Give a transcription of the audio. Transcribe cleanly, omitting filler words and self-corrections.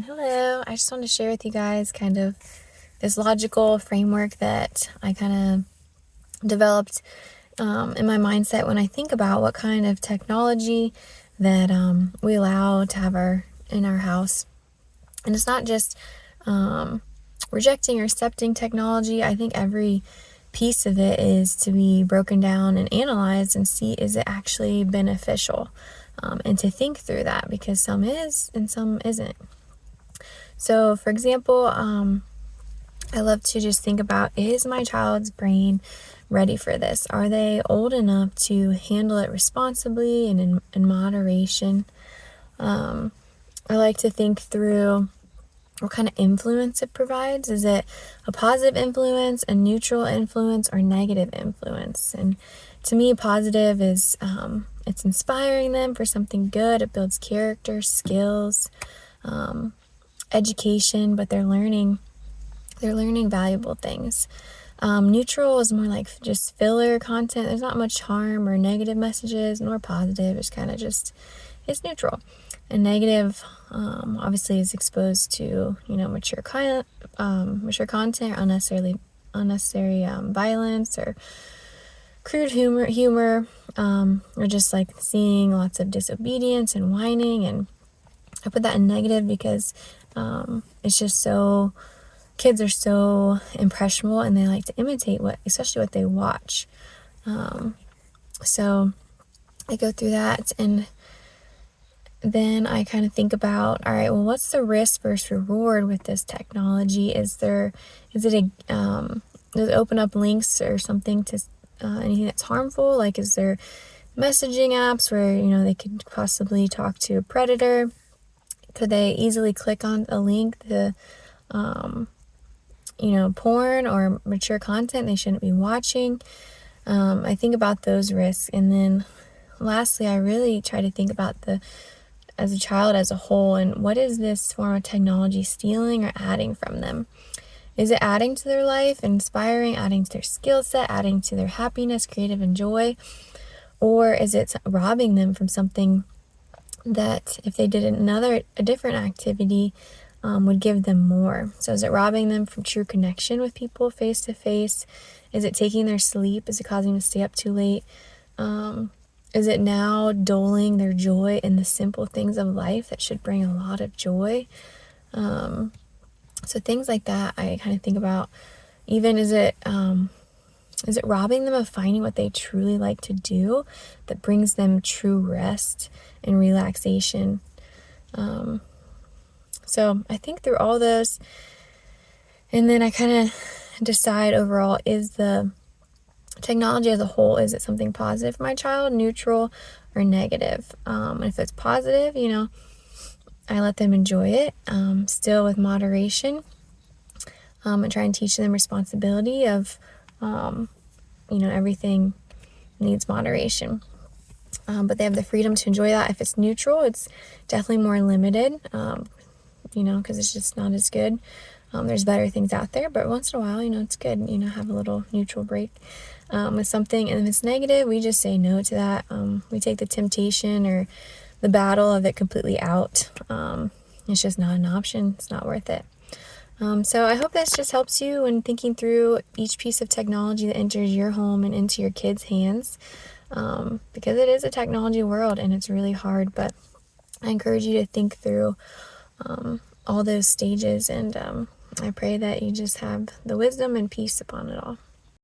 Hello, I just want to share with you guys kind of this logical framework that I kind of developed in my mindset when I think about what kind of technology that we allow to have in our house. And it's not just rejecting or accepting technology. I think every piece of it is to be broken down and analyzed and see, is it actually beneficial? And to think through that, because some is and some isn't. So, for example, I love to just think about, is my child's brain ready for this? Are they old enough to handle it responsibly and in moderation? I like to think through what kind of influence it provides. Is it a positive influence, a neutral influence, or negative influence? And to me, positive is it's inspiring them for something good. It builds character, skills, education, but they're learning valuable things. Neutral is more like just filler content. There's not much harm or negative messages, nor positive. It's kind of just, it's neutral. And negative, obviously, is exposed to mature content, unnecessary violence, or crude humor, or just like seeing lots of disobedience and whining. And I put that in negative because it's just so. Kids are so impressionable and they like to imitate especially what they watch. So I go through that, and then I kind of think about, all right, well, what's the risk versus reward with this technology? Does it open up links or something to anything that's harmful? Like, is there messaging apps where, they could possibly talk to a predator? Could they easily click on a link to, porn or mature content they shouldn't be watching? I think about those risks. And then lastly, I really try to think about as a child as a whole, and what is this form of technology stealing or adding from them? Is it adding to their life, inspiring, adding to their skill set, adding to their happiness, creative, and joy? Or is it robbing them from something that if they did a different activity, would give them more? So is it robbing them from true connection with people face to face? Is it taking their sleep? Is it causing them to stay up too late? Is it now dulling their joy in the simple things of life that should bring a lot of joy? So things like that I kind of think about. Even is it robbing them of finding what they truly like to do that brings them true rest and relaxation? So I think through all those, and then I kind of decide overall, is the technology as a whole, is it something positive for my child, neutral, or negative? And if it's positive, I let them enjoy it, still with moderation, and try and teach them responsibility of, everything needs moderation. But they have the freedom to enjoy that. If it's neutral, it's definitely more limited, because it's just not as good. There's better things out there, but once in a while, it's good, have a little neutral break with something. And if it's negative, we just say no to that. We take the temptation or the battle of it completely out. It's just not an option. It's not worth it. So I hope this just helps you when thinking through each piece of technology that enters your home and into your kids' hands, because it is a technology world and it's really hard, but I encourage you to think through all those stages, and I pray that you just have the wisdom and peace upon it all.